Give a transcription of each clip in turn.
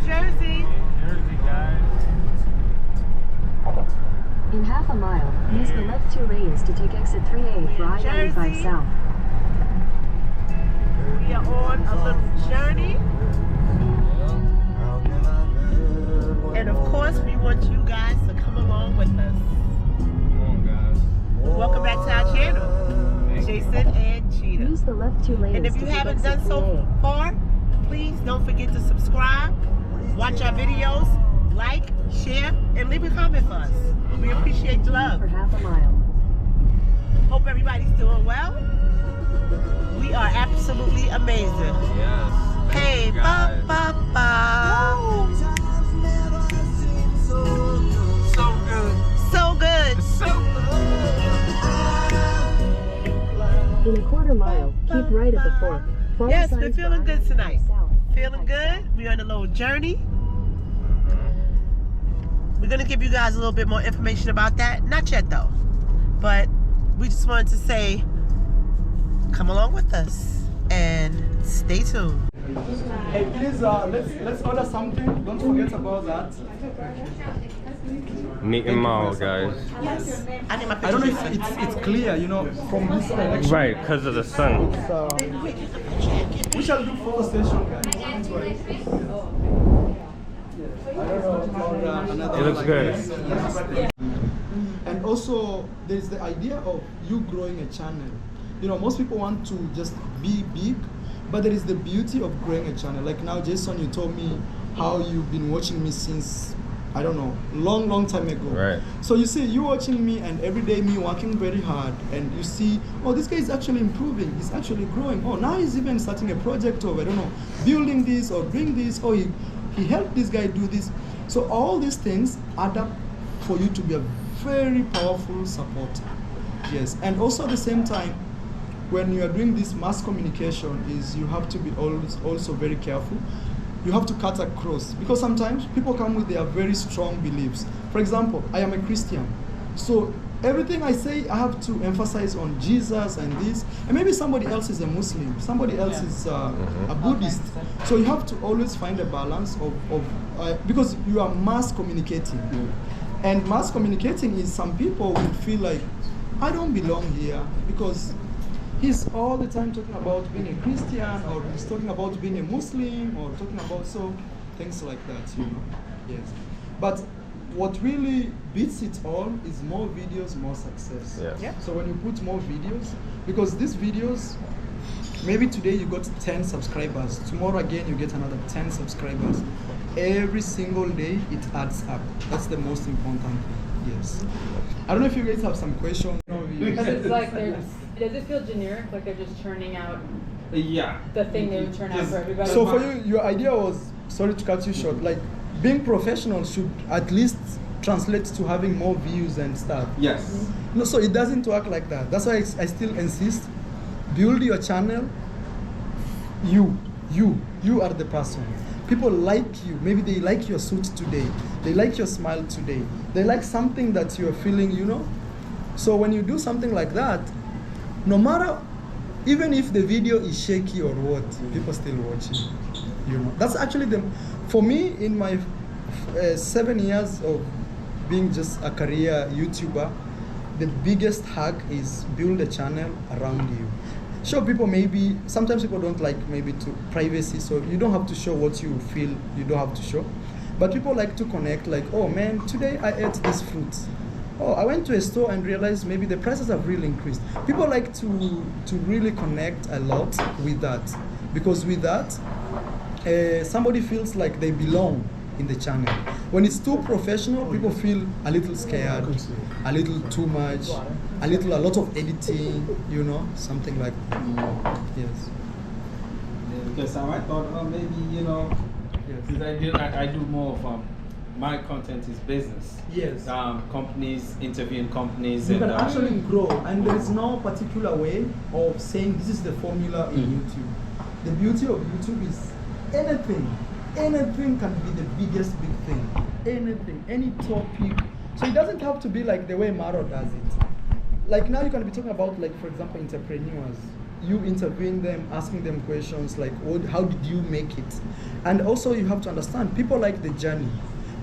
Jersey. Jersey, guys. In half a mile, use the left 2 lanes to take exit 3A for I-95 South. We are on a little journey. And of course, we want you guys to come along with us. Come on, guys. Welcome back to our channel, Jason and Gina. Use the left 2 lanes And if you to take haven't exit done so 3A. far, please don't forget to subscribe, watch our videos, like, share, and leave a comment for us. We appreciate the love. For half a mile. Hope everybody's doing well. We are absolutely amazing. Yes. Hey, ba ba ba. So good. So good. So In a quarter mile, keep right at the fork. Follow Yes, we're signs for feeling good I-95 tonight. South. Feeling good. We're on a little journey. We're going to give you guys a little bit more information about that. Not yet, though. But we just wanted to say, come along with us and stay tuned. Hey, please, let's order something. Don't forget about that. Neat and mild, guys. Yes. I need my I don't know picture. if it's clear, you know, from this direction. Right, because of the sun. We shall do photo session, guys. Don't worry. I don't know about another It looks like good. this. And also, there's the idea of you growing a channel. You know, most people want to just be big, but there is the beauty of growing a channel. Like now, Jason, you told me how you've been watching me since, I don't know, long time ago. Right. So you see, you watching me and every day me working very hard, and you see, oh, this guy is actually improving, he's actually growing. Oh, now he's even starting a project of, I don't know, building this or doing this. Oh, he helped this guy do this. So all these things add up for you to be a very powerful supporter. Yes, and also at the same time, when you are doing this mass communication, is you have to be also very careful. You have to cut across, because sometimes people come with their very strong beliefs. For example, I am a Christian, so everything I say I have to emphasize on Jesus and this, and maybe somebody else is a Muslim, somebody else is a Buddhist. So you have to always find a balance of because you are mass communicating. And mass communicating is, some people will feel like, I don't belong here because he's all the time talking about being a Christian, or he's talking about being a Muslim, or talking about things like that, you know. Yes. But what really beats it all is more videos, more success. Yes. Yeah. So when you put more videos, because these videos, maybe today you got 10 subscribers, tomorrow again you get another 10 subscribers. Every single day it adds up. That's the most important thing. Yes. I don't know if you guys have some questions. Because it's like does it feel generic, like they're just churning out Yeah. the thing they would turn out for everybody? So for you, your idea was, sorry to cut you short, like being professional should at least translate to having more views and stuff. Yes. No, so it doesn't work like that. That's why I still insist, build your channel. You are the person. People like you. Maybe they like your suit today. They like your smile today. They like something that you're feeling, you know. So when you do something like that, no matter, even if the video is shaky or what, people still watching. You know, that's actually for me, in my 7 years of being just a career YouTuber, the biggest hack is build a channel around you. Show people, maybe sometimes people don't like maybe to privacy, so you don't have to show what you feel you don't have to show. But people like to connect, like, oh man, today I ate this fruit. Oh, I went to a store and realized maybe the prices have really increased. People like to really connect a lot with that, because with that, somebody feels like they belong in the channel. When it's too professional, people feel a little scared, a little too much, a lot of editing, you know, something like that. Yes. Because I thought, maybe, you know, because I do more of my content is business. Yes. Companies, interviewing companies. You and, can actually grow, and there is no particular way of saying this is the formula in YouTube. The beauty of YouTube is anything can be the biggest big thing. Anything, any topic. So it doesn't have to be like the way Marwa does it. Like now you can be talking about, like, for example, entrepreneurs. you interviewing them, asking them questions like, how did you make it? And also you have to understand, people like the journey.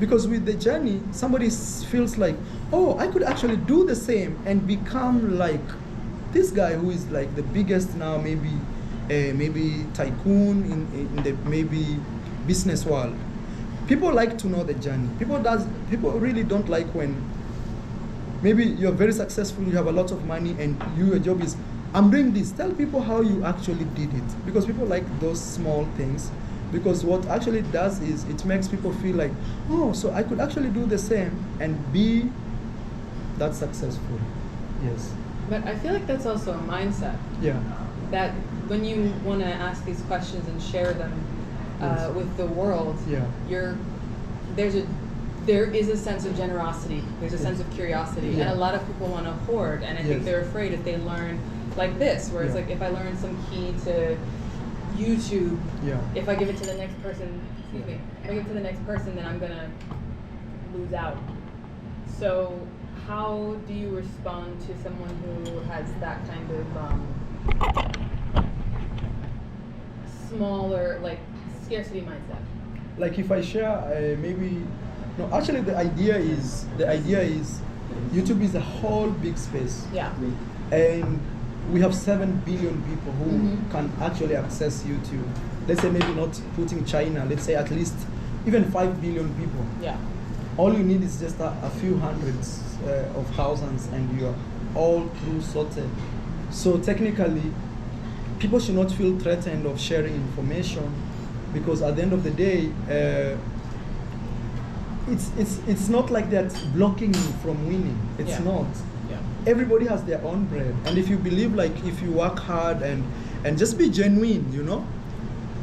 Because with the journey, somebody feels like, oh, I could actually do the same and become like this guy who is like the biggest now, maybe tycoon in the maybe business world. People like to know the journey. People really don't like when maybe you're very successful, you have a lot of money, and your job is, I'm doing this. Tell people how you actually did it. Because people like those small things. Because what actually does is it makes people feel like, oh, so I could actually do the same and be that successful. Yes. But I feel like that's also a mindset. Yeah. That when you want to ask these questions and share them Yes. with the world, Yeah. there is a sense of generosity. There's a sense of curiosity, Yeah. and a lot of people want to hoard. And I think Yes. they're afraid if they learn like this, where it's Yeah. like if I learn some key to YouTube, Yeah. if I give it to the next person, excuse me, if I give it to the next person, then I'm gonna lose out. So how do you respond to someone who has that kind of smaller, like, scarcity mindset? Like if I share no, actually the idea is YouTube is a whole big space. Yeah. And we have 7 billion people who Mhm. can actually access YouTube. Let's say maybe not putting China, let's say at least even 5 billion people. Yeah. All you need is just a few hundreds of thousands and you are all through sorted. So technically, people should not feel threatened of sharing information, because at the end of the day, it's not like that's blocking you from winning. It's Yeah. not. Yeah. Everybody has their own bread, and if you believe, like, if you work hard and just be genuine,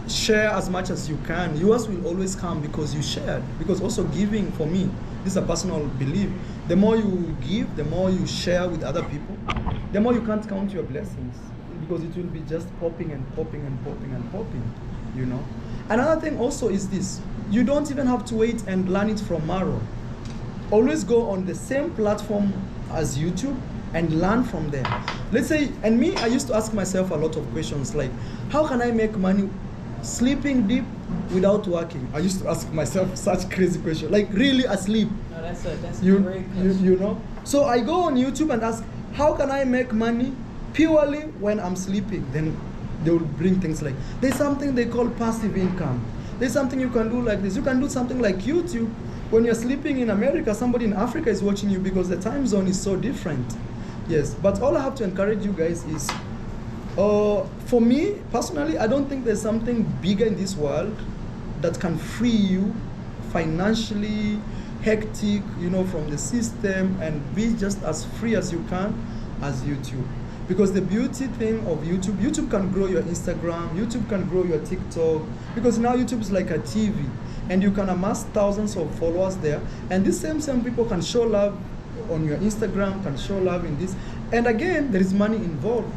share as much as you can, yours will always come because you shared. Because also giving, for me, this is a personal belief, the more you give, the more you share with other people, the more you can't count your blessings, because it will be just popping and popping and popping and popping. Another thing also is this: you don't even have to wait and learn it from Marwa. Always go on the same platform as YouTube and learn from them. Let's say, and me, I used to ask myself a lot of questions like, how can I make money sleeping deep without working? I used to ask myself such crazy questions, like really asleep. No, that's a great question. So I go on YouTube and ask, how can I make money purely when I'm sleeping? Then they will bring things like, there's something they call passive income. There's something you can do like this. You can do something like YouTube. When you're sleeping in America, somebody in Africa is watching you because the time zone is so different. Yes, but all I have to encourage you guys is, for me, personally, I don't think there's something bigger in this world that can free you financially, hectic, from the system, and be just as free as you can as YouTube. Because the beauty thing of YouTube can grow your Instagram, YouTube can grow your TikTok, because now YouTube is like a TV, and you can amass thousands of followers there, and these same people can show love on your Instagram, can show love in this, and again, there is money involved.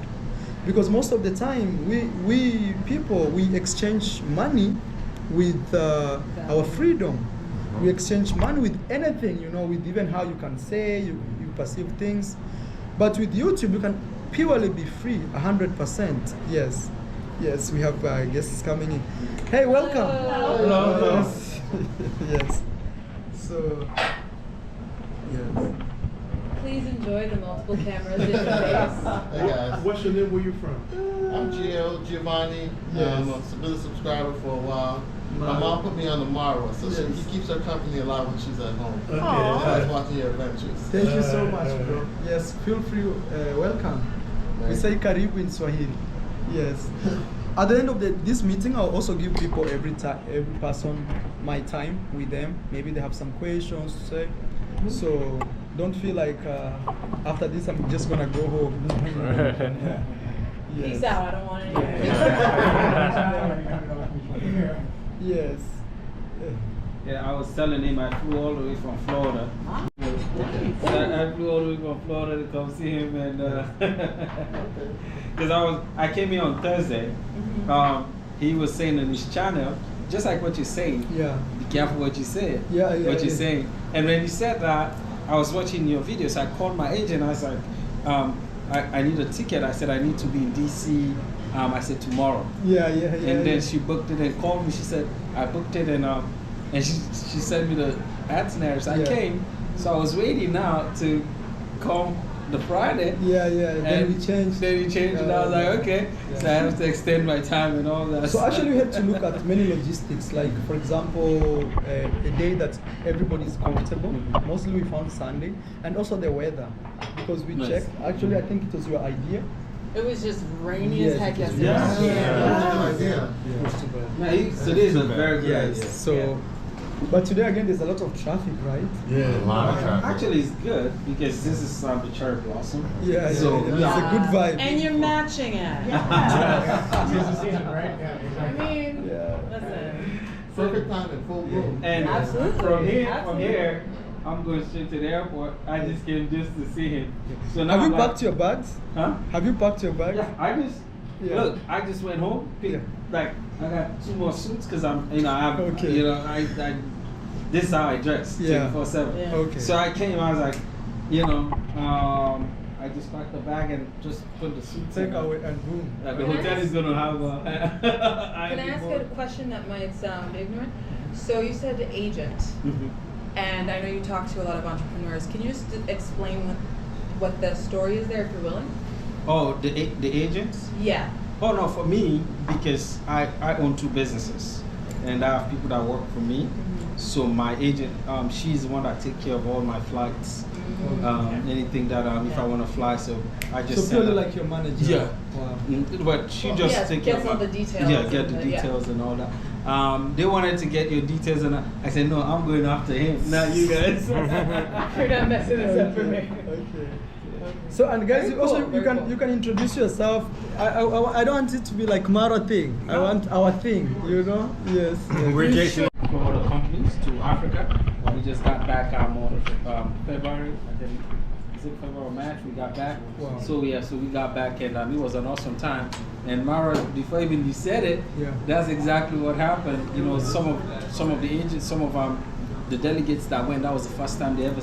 Because most of the time, we exchange money with our freedom. We exchange money with anything, with even how you can say, you perceive things. But with YouTube, you can purely be free, 100%. Yes, we have guests coming in. Hey, welcome. Hello. Yes. Yes. So, yes. Please enjoy the multiple cameras in your face. Hey guys, What's your name? Where you from? I'm Giovanni. Yes. I've been a subscriber for a while. My Marwa. mom put me on the Marwa, so Yes. she keeps her company alive when she's at home. Okay. I was watching your adventures. Thank you so much, bro. Yes, feel free. Welcome. We say Karibu in Swahili. Yes. At the end of this meeting, I'll also give people every person my time with them. Maybe they have some questions to say. So don't feel like after this I'm just gonna go home. Yeah. Yes. Peace out. I don't want any. Yes. Yeah, I was telling him I flew all the way from Florida. I flew all the way from Florida to come see him, and because I came here on Thursday. He was saying on his channel, just like what you're saying. Yeah. Be careful what you say. Yeah, What you're saying. And when you said that, I was watching your videos. I called my agent. I was like, I need a ticket. I said I need to be in DC. I said tomorrow. Yeah. And then she booked it and called me. She said I booked it and she sent me the itinerary. So I came. So I was waiting now to come the Friday. Yeah. Then we changed. Then you changed it. I was like, okay. Yeah. So I have to extend my time and all that. So actually we had to look at many logistics, like for example, a day that everybody is comfortable. Mostly we found Sunday, and also the weather, because we Nice. checked. Actually, I think it was your idea. It was just rainy Yes, as heck it was yesterday. Yeah. Today is a very good Yes. idea. So, but today again, there's a lot of traffic, right? Yeah, a lot of traffic. Actually, it's good because this is the cherry blossom. Yeah. So, It's a good vibe. And you're matching it. I mean, Yeah. listen. Perfect time in full bloom. And Absolutely. from here, Absolutely. I'm going straight to the airport. I just came just to see him. So now Have you I'm like, packed your bags? Huh? Have you packed your bags? Yeah, I just went home. Yeah. Like I got 2 more suits because I'm, I have, Okay. this is how I dress. Yeah. 24/7. Yeah. Okay. So I came. I was like, I just packed the bag and just put the suits Take in. away and boom. Like the Can I hotel ask- is gonna have a. Can I ask a question that might sound ignorant? So you said agent, Mhm. and I know you talk to a lot of entrepreneurs. Can you just explain what the story is there, if you're willing? Oh, the agents? Yeah. Oh no, for me, because I own 2 businesses, and I have people that work for me. So my agent, she's the one that takes care of all my flights, anything that if I want to fly. So I just So send purely her- like your manager. Yeah. Wow. But she just Yes, take care gets of all my- the details Yeah, and get the the- yeah. details and all that. They wanted to get your details, and I said no, I'm going after him, not you guys. You're not messing this up for me. Okay. So and guys, Very you also cool, very cool. you can introduce yourself. I don't want it to be like Marwa thing. I want our thing. You know? Yes. We're Jason. From other companies to Africa. We just got back on February. I think, is it February or March? We got back. Wow. So we got back, and it was an awesome time. And Mara, before even you said it, Yeah. that's exactly what happened. Some of the agents, some of the delegates that went, that was the first time they ever.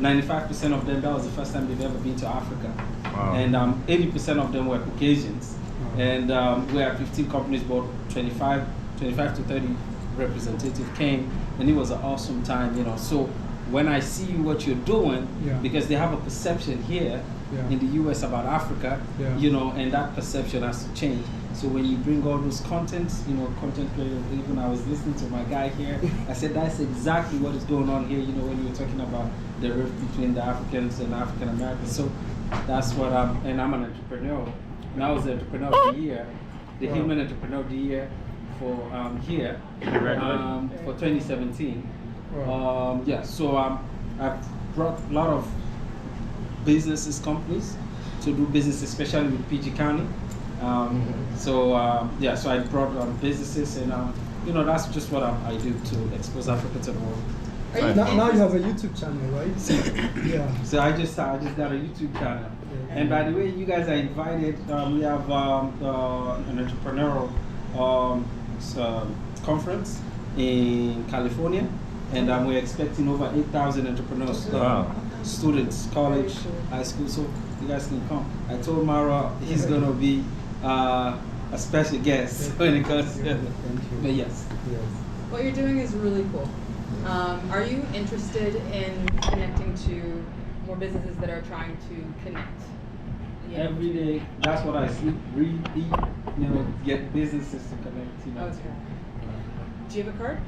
95% of them, that was the first time they've ever been to Africa. Wow. And 80% of them were Caucasians. And we had 15 companies, but 25 to 30 representatives came, and it was an awesome time, So when I see what you're doing, Yeah. because they have a perception here Yeah. in the US about Africa, Yeah. and that perception has to change. So when you bring all those contents, content creators, even I was listening to my guy here, I said that's exactly what is going on here, when you were talking about the rift between the Africans and African Americans. So that's what and I'm an entrepreneur. And I was the entrepreneur of the year, the Human Entrepreneur of the Year for here for 2017. Wow. So I've brought a lot of businesses, companies to do business, especially with PG County. So I brought businesses, and that's just what I do to expose Africa to the world. Now you have a YouTube channel, right? Yeah. So I just got a YouTube channel. And by the way, you guys are invited. We have an entrepreneurial conference in California, and we're expecting over 8,000 entrepreneurs, students, college, high school. So you guys can come. I told Marwa he's gonna be a special guest when it comes. But yes. What you're doing is really cool. Are you interested in connecting to more businesses that are trying to connect? Yeah. Every day, that's what I sleep, read, eat, get businesses to connect. Okay. Do you have a card?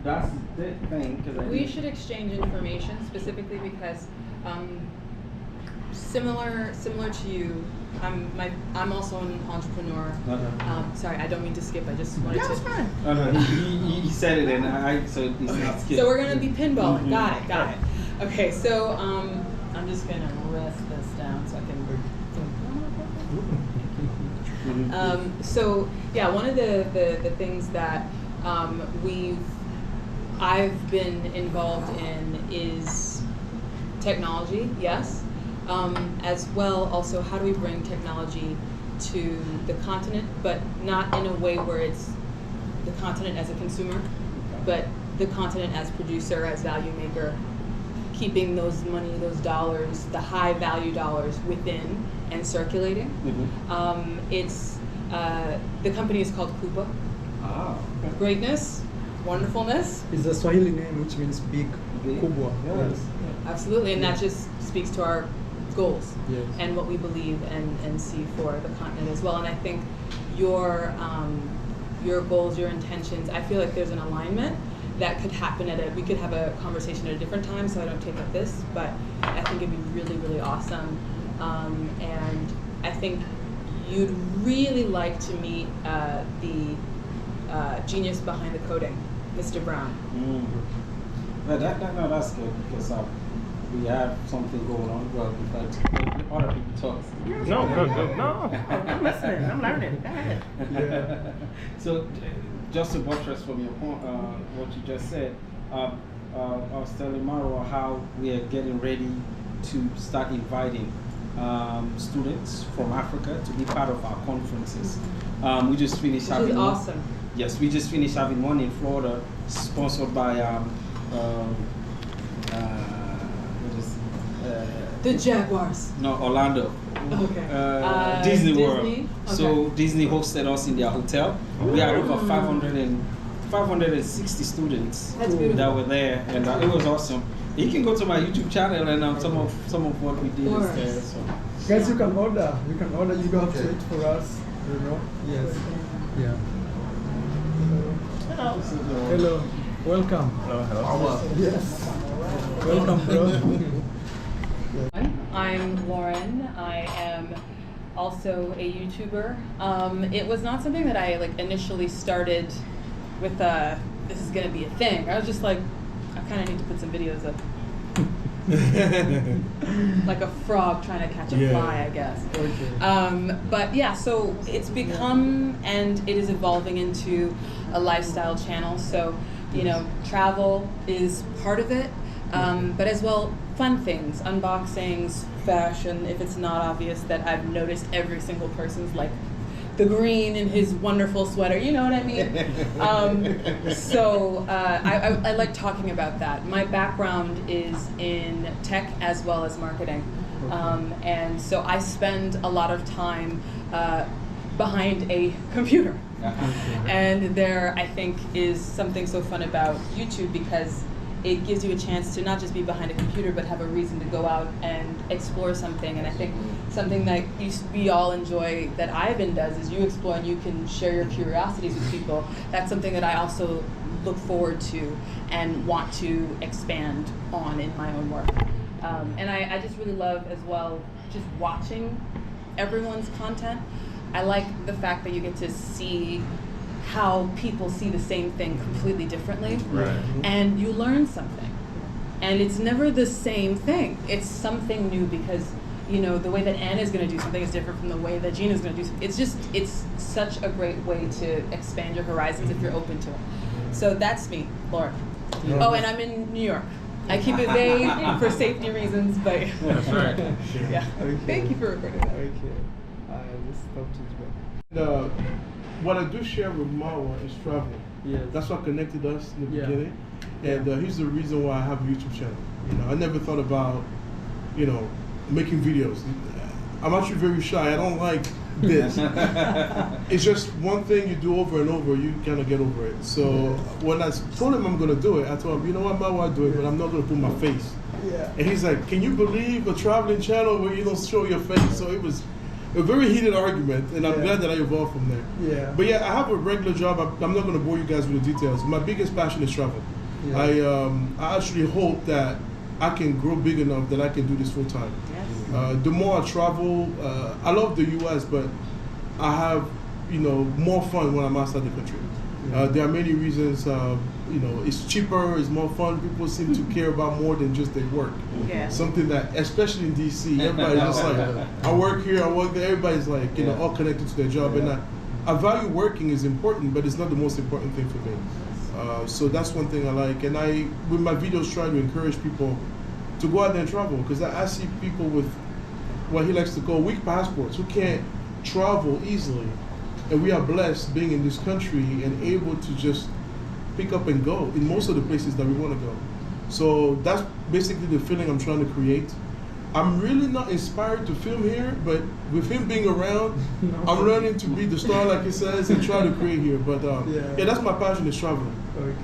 That's the thing, because We should exchange information specifically because similar to you, I'm also an entrepreneur. Sorry, I don't mean to skip. I just wanted to. Oh, no, he said it, and so it's not skipped. So we're gonna be pinballing. Got it. Okay, so I'm just gonna rest this down so I can. So yeah, one of the things that I've been involved in is technology, yes, as well also how do we bring technology to the continent, but not in a way where it's the continent as a consumer, but the continent as producer, as value maker, keeping those money, those dollars, the high value dollars within and circulating. It's the company is called Kuba. Okay. Greatness, wonderfulness. It's a Swahili name which means big. Kubwa. Yes. Absolutely, and that just speaks to our goals Yes. and what we believe and see for the continent as well. And I think your goals, your intentions, I feel like there's an alignment that could happen we could have a conversation at a different time, so I don't take up this, but I think it'd be really, really awesome. And I think you'd really like to meet the genius behind the coding, Mr. Brown. But that's good because we have something going on. Well, in fact, other people talk. No, good. No. I'm listening. I'm learning. Go ahead. Yeah. So, just to buttress from your point, what you just said, I was telling Marwa how we are getting ready to start inviting students from Africa to be part of our conferences. We just finished Which having is one. awesome. Yes, we just finished having one in Florida, sponsored by The Jaguars. no, Orlando. Okay. Disney World. Disney? So Okay. Disney hosted us in their hotel. We had over 560 students That's beautiful. that were there, and it was awesome. You can go to my YouTube channel and some of what we did Of is course. there. So. Guys, you can order. You don't have to wait for us. You know? Yes. Yeah. Hello. Welcome. Hello. Yes. Welcome, bro. I'm Lauren. I am also a YouTuber. It was not something that I initially started with this is gonna be a thing. I was just like, I kind of need to put some videos up. Like a frog trying to catch a fly, I guess. Okay. But yeah, so it's become and it is evolving into a lifestyle channel. So, travel is part of it, but as well, fun things, unboxings, fashion, if it's not obvious that I've noticed every single person's the green in his wonderful sweater, you know what I mean? So I like talking about that. My background is in tech as well as marketing. And so I spend a lot of time behind a computer. And there, I think, is something so fun about YouTube because it gives you a chance to not just be behind a computer, but have a reason to go out and explore something. And I think something that we all enjoy that Ivan does is you explore and you can share your curiosities with people. That's something that I also look forward to and want to expand on in my own work. And I just really love as well just watching everyone's content. I like the fact that you get to see how people see the same thing completely differently, and you learn something. And it's never the same thing. It's something new because, the way that Anna's going to do something is different from the way that Gina's going to do something. It's such a great way to expand your horizons if you're open to it. So that's me, Laura. Oh, and I'm in New York. I keep it vague for safety reasons, but That's right. yeah. Okay. Thank you for recording that. Okay. Let's talk to you. What I do share with Marwa is travel. Yes. That's what connected us in the Yeah. beginning. And here's the reason why I have a YouTube channel. I never thought about, making videos. I'm actually very shy. I don't like this. It's just one thing you do over and over, you kind of get over it. So when I told him I'm going to do it, I told him, you know what, Marwa, I'll do it, but I'm not going to put my face. Yeah. And he's like, can you believe a traveling channel where you don't show your face? So it was a very heated argument, and I'm glad that I evolved from there. Yeah. But yeah, I have a regular job. I'm not going to bore you guys with the details. My biggest passion is travel. Yeah. I actually hope that I can grow big enough that I can do this full time. Yes. The more I travel, I love the U.S., but I have, more fun when I'm outside the country. There are many reasons. It's cheaper, it's more fun. People seem to care about more than just their work. Yeah. Something that, especially in DC, everybody's just like, I work here, I work there. Everybody's like, all connected to their job. And I value working is important, but it's not the most important thing for me. So that's one thing I like. And I, with my videos, try to encourage people to go out there and travel, because I see people with what he likes to call weak passports who can't travel easily. And we are blessed being in this country and able to just pick up and go in most of the places that we want to go. So that's basically the feeling I'm trying to create. I'm really not inspired to film here, but with him being around, I'm learning to be the star, like he says, and try to create here. But yeah, that's my passion, is traveling. Okay.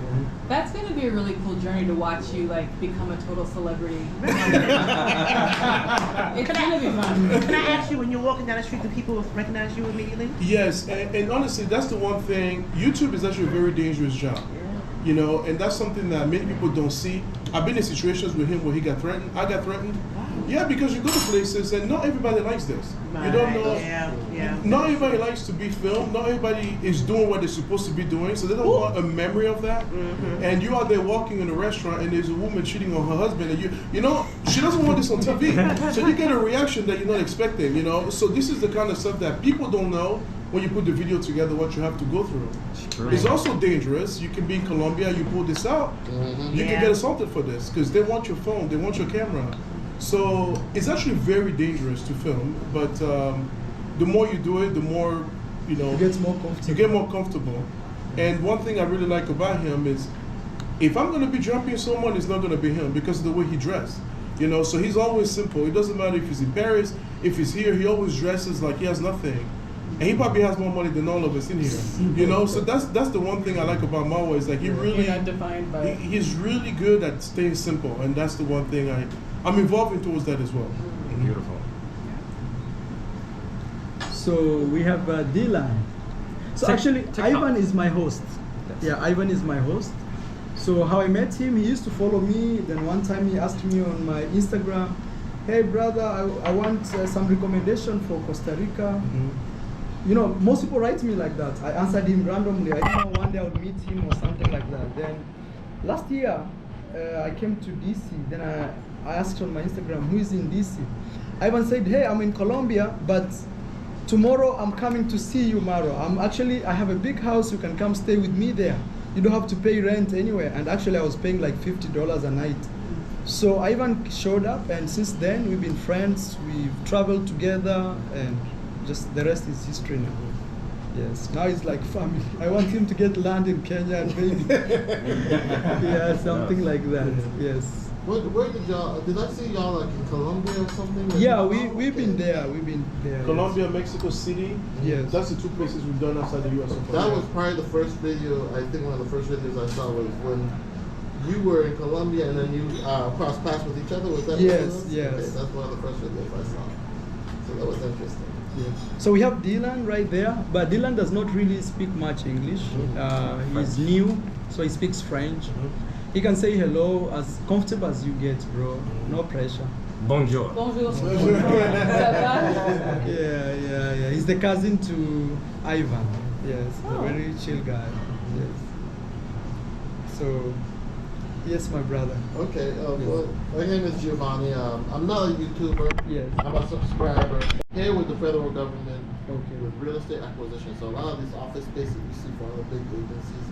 That's gonna be a really cool journey to watch you like become a total celebrity. It's gonna be fun. Can I ask you, when you're walking down the street, do people recognize you immediately? Yes, and honestly, that's the one thing. YouTube is actually a very dangerous job. You know, and that's something that many people don't see. I've been in situations with him where he got threatened. I got threatened. Yeah, because you go to places and not everybody likes this. You don't know. Yeah. Not everybody likes to be filmed. Not everybody is doing what they're supposed to be doing. So they don't want a memory of that. And you are there walking in a restaurant and there's a woman cheating on her husband, and you know, she doesn't want this on TV. So you get a reaction that you're not expecting. You know, so this is the kind of stuff that people don't know. When you put the video together, what you have to go through. It's also dangerous. You can be in Colombia, you pull this out, you can get assaulted for this because they want your phone, they want your camera. So it's actually very dangerous to film, but the more you do it, the more, you know, you get more comfortable. And one thing I really like about him is, if I'm gonna be jumping someone, it's not gonna be him because of the way he dressed. You know, so he's always simple. It doesn't matter if he's in Paris, if he's here, he always dresses like he has nothing. And he probably has more money than all of us in here, you know. So that's the one thing I like about Marwa, is like he's really good at staying simple, and that's the one thing I'm evolving towards that as well. Beautiful. So we have Dylan. So actually, Ivan is my host. Yeah, Ivan is my host. So how I met him, he used to follow me. Then one time he asked me on my Instagram, "Hey brother, I want some recommendation for Costa Rica." You know, most people write me like that. I answered him randomly. I didn't know one day I would meet him or something like that. Then last year, I came to DC. Then I asked on my Instagram, who is in DC? Ivan said, hey, I'm in Colombia, but tomorrow I'm coming to see you, Marwa. I have a big house. You can come stay with me there. You don't have to pay rent anywhere. And actually I was paying like $50 a night. So Ivan showed up, and since then we've been friends. We've traveled together, and just the rest is history now. Yes, now it's like family. I want him to get land in Kenya and maybe yeah, something like that. Yes. Where did y'all? Did I see y'all like in Colombia or something? Yeah, we've been there. We've been there. Colombia, yes. Mexico City. Yes. That's the two places we've done outside the U.S. That was probably the first video. I think one of the first videos I saw was when you were in Colombia and then you crossed paths with each other. Was that? Yes. Yes. Okay, that's one of the first videos I saw. So that was interesting. Yeah. So we have Dylan right there, but Dylan does not really speak much English. He's new, so he speaks French. He can say hello as comfortable as you get, bro. No pressure. Bonjour. Bonjour. Yeah. He's the cousin to Ivan. Yes, a very chill guy. Yes. So, yes, my brother. Okay. Well, my name is Giovanni. I'm not a YouTuber. Yes. I'm a subscriber. Here with the federal government, Okay. with real estate acquisition. So a lot of these office spaces you see for other big agencies,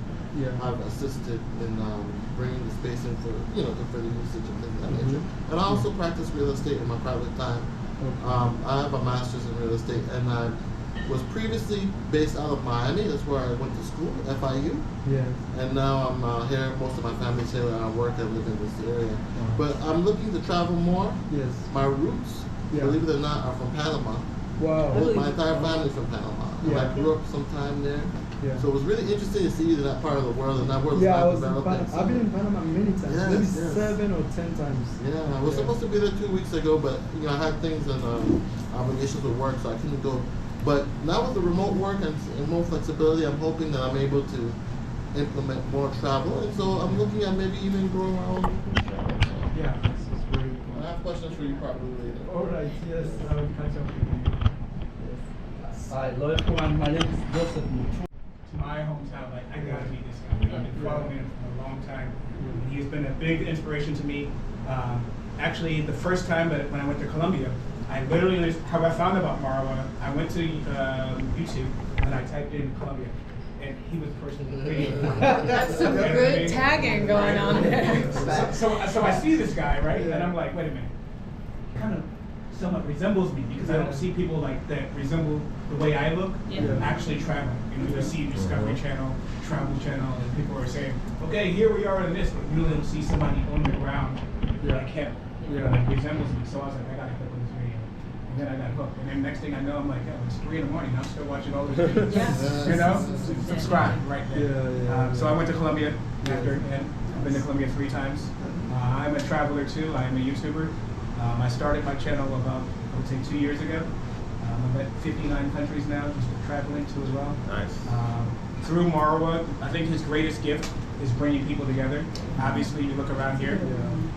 I've assisted in bringing the space in for for the usage and things of that nature. And I also practice real estate in my private time. I have a master's in real estate, and I was previously based out of Miami. That's where I went to school, FIU. Yes. And now I'm here. Most of my family's here. I work and live in this area. But I'm looking to travel more. Yes. My roots, believe it or not, are from Panama. Wow. My entire family's from Panama. And I grew up sometime there. Yeah. So it was really interesting to see you in that part of the world, and that world is I not was in developing. Panama. I've been in Panama many times, Yes, maybe yes. 7 or 10 times. Yeah, I was supposed to be there 2 weeks ago, but I had things and obligations with work, so I couldn't go. But now with the remote work and more flexibility, I'm hoping that I'm able to implement more travel, and so I'm looking at maybe even growing my own travel. So Yeah, this is very cool. I have questions for you probably later. All right, yes, I will catch up with you. Yes. Hi, hello everyone. My name is Joseph Mutu. My hometown, like I gotta meet this guy. I've been following him for a long time. He's been a big inspiration to me. Actually, the first time that when I went to Colombia, I literally, how I found about Marwa, I went to YouTube and I typed in Colombia, and he was the person who video. That's some good tagging going on there. So I see this guy, right, and I'm like, wait a minute, he kind of somewhat resembles me because I don't see people like that resemble the way I look actually traveling. You know, you see Discovery Channel, Travel Channel, and people are saying, okay, here we are in this, but you don't see somebody on the ground like him. That resembles me. So I was like, I gotta click on this video. And then I got hooked. And then next thing I know, I'm like, oh, it's 3 in the morning. I'm still watching all these videos. You know? Subscribe right there. So I went to Colombia after, and I've been to Colombia 3 times. I'm a traveler too. I am a YouTuber. I started my channel about, I would say, 2 years ago. I'm at 59 countries now, just traveling to as well. Nice. Through Marwa, I think his greatest gift is bringing people together. Obviously, you look around here.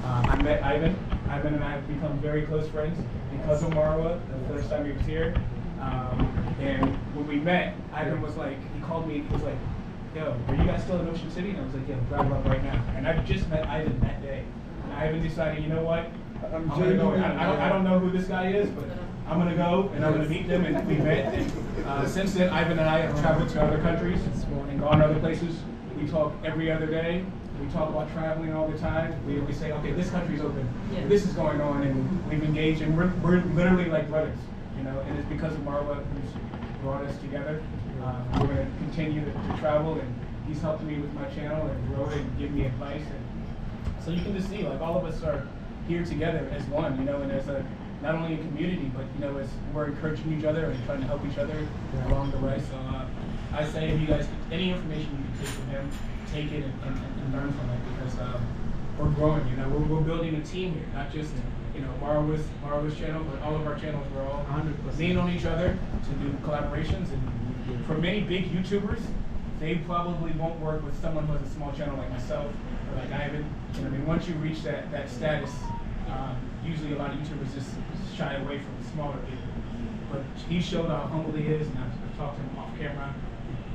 I met Ivan. Ivan and I have become very close friends because of Marwa, the first time he was here. And when we met, Ivan was like, he called me, he was like, yo, are you guys still in Ocean City? And I was like, yeah, drive up right now. And I just met Ivan that day. And Ivan decided, you know what? I'm gonna go. I don't know who this guy is, but I'm gonna go and I'm gonna meet them. And we met. And since then, Ivan and I have traveled to other countries and gone other places. We talk every other day. We talk about traveling all the time. We always say, okay, this country's open. This is going on, and we've engaged, and we're literally like brothers, you know. And it's because of Marwa who's brought us together. We're going to continue to travel, and he's helped me with my channel and grow it and give me advice. And so you can just see, like, all of us are here together as one, you know, and as a not only a community, but you know, as we're encouraging each other and trying to help each other along the way. So I say, if you guys, any information you can take from him, take it and learn from it, because we're growing. You know, we're building a team here, not just you know Marwa's channel, but all of our channels. We're all 100% lean on each other to do collaborations. And for many big YouTubers, they probably won't work with someone who has a small channel like myself or like Ivan. You know, I mean, once you reach that status, usually a lot of YouTubers just shy away from the smaller people. But he showed how humble he is, and I've talked to him off camera.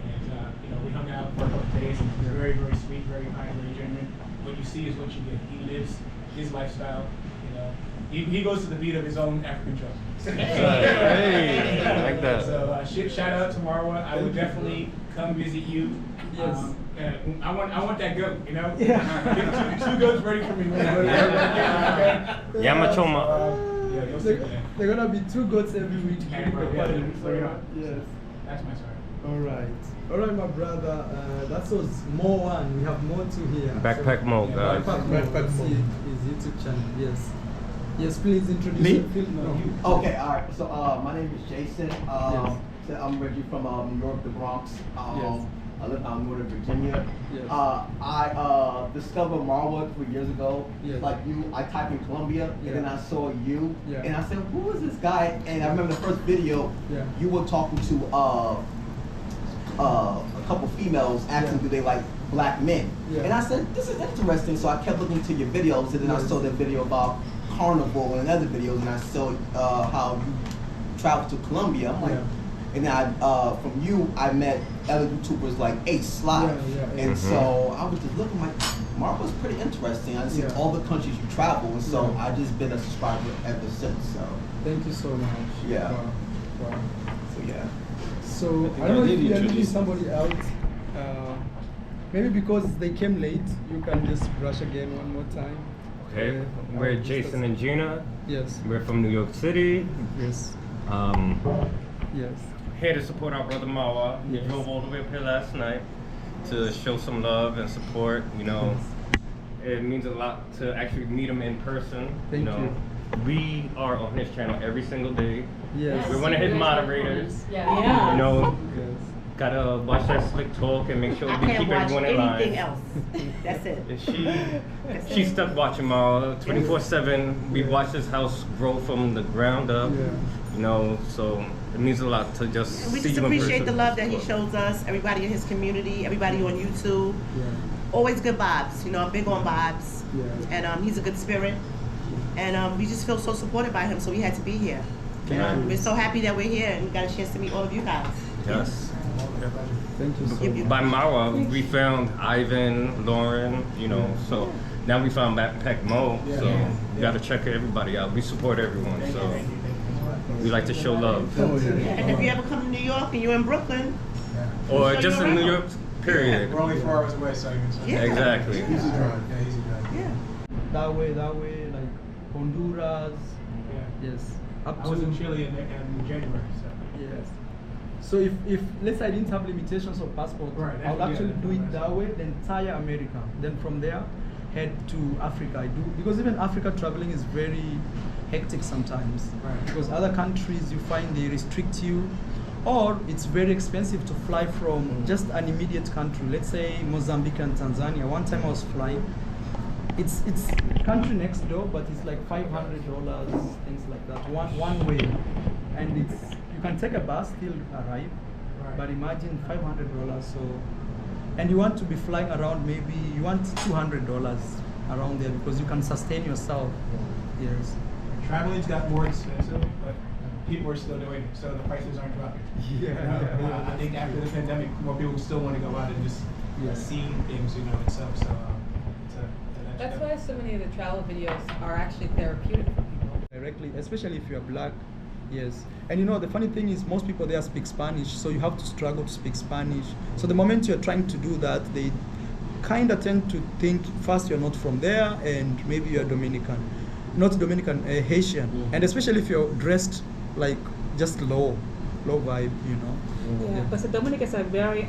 And you know, we hung out for a couple of days, and he's very, very sweet, very kind, very genuine. What you see is what you get. He lives his lifestyle. You know, he goes to the beat of his own African drum. Hey, I like that. So shout out to Marwa. I would definitely come visit you. Yes. I want that goat, you know? Yeah. Two goats ready for me. Yeah, you'll see that. They're gonna be 2 goats every week. Yes. That's my story. Alright, my brother. That was more one. We have more to hear. Backpack Mo, guys. Backpack Mo. His YouTube channel. Yes. Yes, please introduce yourself. No. Okay, all right. So my name is Jason. So I'm originally from New York, the Bronx. I live out in Northern Virginia. Yes. I discovered Marwa 3 years ago. Yes. Like you, I typed in Colombia, and then I saw you, Yeah. and I said, "Who is this guy?" And I remember the first video, Yeah. you were talking to a couple females asking, do they like black men? Yeah. And I said, this is interesting. So I kept looking to your videos, and then I saw the video about Carnival and other videos, and I saw how you traveled to Colombia. I'm like, and then from you, I met other YouTubers like Ace Slide, and so I was just looking like, Marwa's pretty interesting. I see all the countries you travel, and so I've just been a subscriber ever since. So thank you so much. Yeah. Wow. So yeah. So I don't know if you are leaving somebody out. Maybe because they came late, you can just brush again one more time. Okay, we're Jason and Gina. Yes. We're from New York City. Yes. Yes. Here to support our brother Marwa. We drove all the way up here last night to show some love and support. You know, it means a lot to actually meet him in person. Thank you. We are on his channel every single day. Yes. We're one of his moderators. Yeah. You know, gotta watch that slick talk and make sure we keep everyone in line. Anything else. That's it. And she's stuck watching Marwa 24/7. We watch this house grow from the ground up. You know, so it means a lot to just And we see just you in appreciate person. the love that he shows us, everybody in his community, everybody on YouTube. Always good vibes, you know, I'm big on vibes. And he's a good spirit. And we just feel so supported by him, so we had to be here. And we're so happy that we're here and we got a chance to meet all of you guys. Yes. Thank you so much. By Marwa, we found Ivan, Lauren, you know, so now we found Backpack Mo, so we gotta check everybody out. We support everyone, so we like to show love. And if you ever come to New York and you're in Brooklyn, Or just in New York, period. We're only 4 hours away, so you can Exactly. Easy drive. Yeah, easy drive. Yeah. That way, like Honduras. Yeah. Yes. I was in Chile in January, so. Yes. So if let's say I didn't have limitations of passport, Right, I would yeah, actually do it that's that way, the entire America. Then from there, head to Africa. I do because even Africa traveling is very hectic sometimes. Right. Because other countries you find they restrict you, or it's very expensive to fly from just an immediate country. Let's say Mozambique and Tanzania. One time I was flying. It's country next door, but it's like $500, things like that, one way, and you can take a bus still arrive, Right. but imagine $500. So, and you want to be flying around, maybe you want $200 around there because you can sustain yourself. Yes. Traveling's got more expensive, but people are still doing it, so the prices aren't dropping. Yeah. I think after the pandemic, more people still want to go out and just see things, itself. So That's why so many of the travel videos are actually therapeutic for people. Directly, especially if you're black. Yes. And the funny thing is most people there speak Spanish, so you have to struggle to speak Spanish. So the moment you're trying to do that, they kind of tend to think first you're not from there and maybe you're Dominican. Not Dominican, Haitian. Mm-hmm. And especially if you're dressed like just low vibe, Yeah, because the Dominicans are very,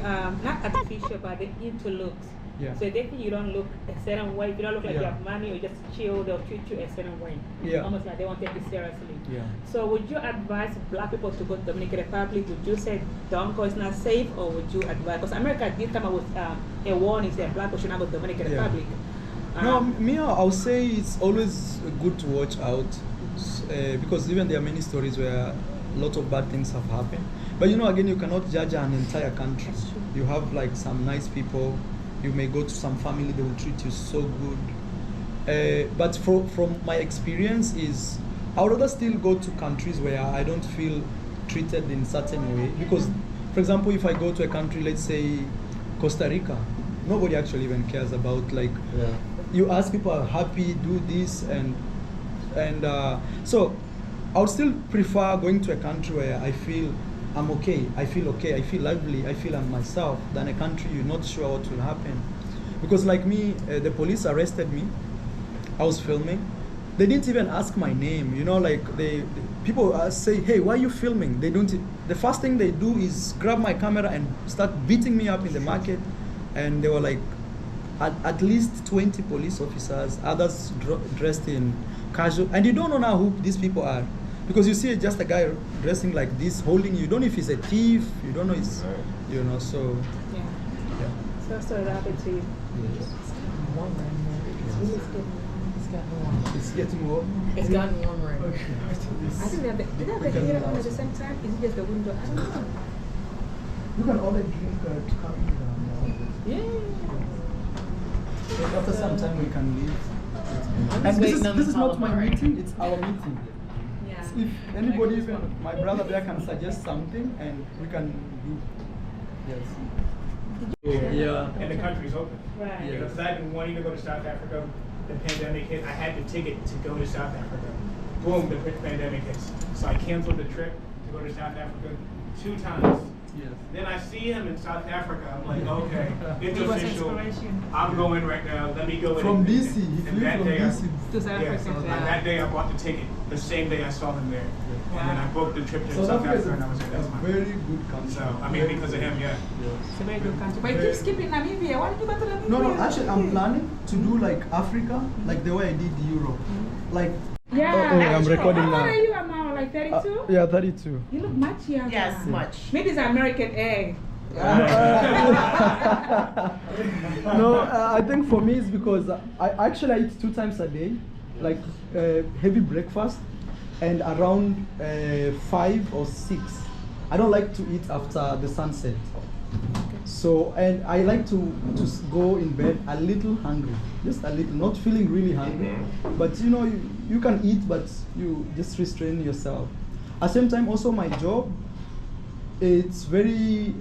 not artificial, but they're into looks. Yeah. So they think you don't look a certain way. If you don't look like you have money or just chill, they'll treat you a certain way. Yeah. Almost like they won't take you seriously. Yeah. So would you advise black people to go to Dominican Republic? Would you say don't go, it's not safe, or would you advise? Because America did come up with a warning saying black people should not go to Dominican Republic. No, me, I'll say it's always good to watch out because even there are many stories where a lot of bad things have happened. But again, you cannot judge an entire country. That's true. You have like some nice people. You may go to some family, they will treat you so good. But from my experience is, I would rather still go to countries where I don't feel treated in certain way. Because, for example, if I go to a country, let's say Costa Rica, nobody actually even cares about you ask people are happy, do this, and so I would still prefer going to a country where I feel I'm okay, I feel lively, I feel I'm myself, than a country you're not sure what will happen. Because like me, the police arrested me, I was filming, they didn't even ask my name, like people say, hey, why are you filming? They don't, the first thing they do is grab my camera and start beating me up in the market, and they were like, at least 20 police officers, others dressed in casual, and you don't know now who these people are. Because you see just a guy dressing like this, holding you don't know if he's a thief, you don't know he's, so. Yeah. So it happened to you. Yes. It's getting warm. It's getting warm? It's gotten warmer. I think they have the heater on at the same time. Is it just the window? I don't know. You can order drink to come in. Yeah. After some time we can leave. I'm And just this is not my meeting, it's our meeting. Yeah. If anybody, even my brother there, can suggest something and we can do. Yes. Yeah. And the country's open. Right. Yeah. Because I've been wanting to go to South Africa. The pandemic hit. I had the ticket to go to South Africa. Boom, the pandemic hits. So I canceled the trip to go to South Africa 2 times. Yes. Then I see him in South Africa. I'm like, okay, it's It was official. inspiration. I'm going right now. Let me go in. From DC, he And flew that from day, DC. To South yeah, Africa. that day I bought the ticket. The same day I saw him there. And then I booked the trip to South South Africa is Africa and I was like, that's a mine. very good country. So, I mean, because of him, yeah. It's a very good country. But you keep skipping Namibia. Why did you go to Namibia? No, actually, I'm planning to do like Africa, like the way I did Europe. Like, Yeah. oh, I'm recording How old now. are you now? Like 32? Yeah, 32. You look much younger. Yes, much. Maybe it's American egg. No, I think for me it's because I eat 2 times a day, like heavy breakfast, and around 5 or 6. I don't like to eat after the sunset. So, and I like to go in bed a little hungry, just a little, not feeling really hungry, but you can eat, but you just restrain yourself. At the same time, also my job, it's very,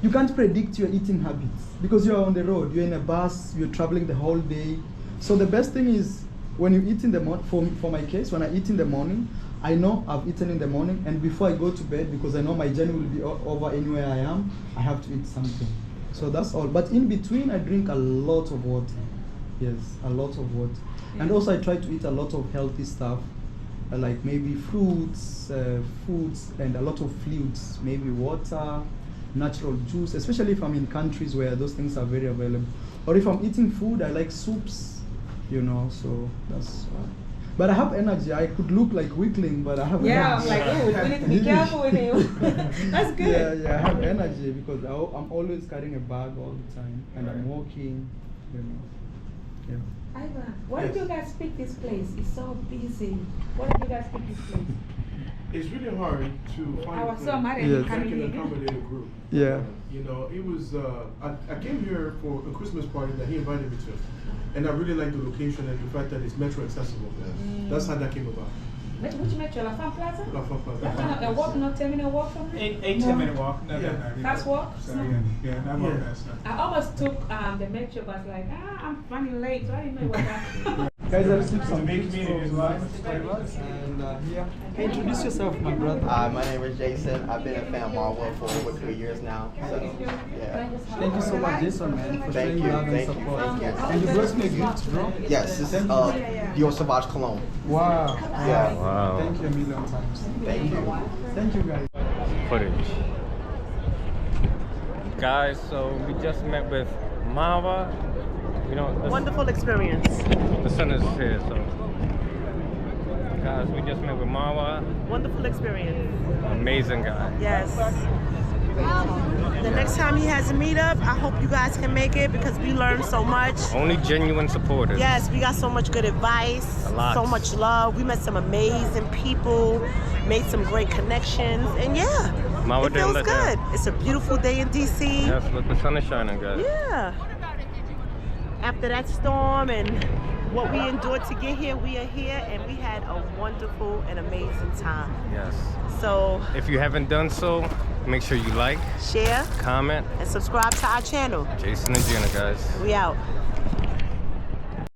you can't predict your eating habits because you're on the road, you're in a bus, you're traveling the whole day. So the best thing is when you eat in the morning, for my case, when I eat in the morning, I know I've eaten in the morning, and before I go to bed, because I know my journey will be over anywhere I am, I have to eat something. So that's all. But in between, I drink a lot of water. Yes, a lot of water. Yeah. And also I try to eat a lot of healthy stuff. like maybe fruits, foods, and a lot of fluids, maybe water, natural juice, especially if I'm in countries where those things are very available. Or if I'm eating food, I like soups, you know, so that's why. But I have energy. I could look like weakling, but I have energy. I'm like, oh, we need to be careful with you. That's good. Yeah, I have energy because I'm always carrying a bag all the time, and I'm walking, you know. Yeah. Ivan, why did you guys pick this place? It's so busy. Why did you guys pick this place? It's really hard to find I a was place so mad at you that coming can here. accommodate a group. Yeah. You know, it was, I came here for a Christmas party that he invited me to. And I really like the location and the fact that it's metro accessible. That's how that came about. Which metro? La Femme Plaza? La Femme Plaza. A walk, not 10-minute walk from here? 10-minute walk. No, Yeah. no, Fast walk? So, yeah, not walk fast. I almost took the metro, but I was like, I'm running late, so I didn't know what that. Guys, I received some big gifts community as from well. subscribers, and here, introduce yourself, my brother. My name is Jason. I've been a fan of Marwa for over 3 years now. So, yeah. Thank you so much, Jason, man, for showing love and support. thank you. And you brought me a gift, bro. Yes, this is Dior Sauvage Cologne. Wow. Yeah. Wow. Thank you a million times. Thank you. Thank you, guys. Footage. Guys, so we just met with Marwa. You know, Wonderful experience. the sun is here, so. Guys, we just met with Marwa. Wonderful experience. Amazing guy. Yes. The next time he has a meetup, I hope you guys can make it because we learned so much. Only genuine supporters. Yes, we got so much good advice, A lot. so much love. We met some amazing people, made some great connections, and yeah, Marwa it didn't feels let good. down. It's a beautiful day in DC. Yes, look, the sun is shining, guys. Yeah. After that storm and what we endured to get here, we are here, and we had a wonderful and amazing time. Yes. So If you haven't done so, make sure you like, share, comment. and subscribe to our channel. Jason and Gina, guys. We out.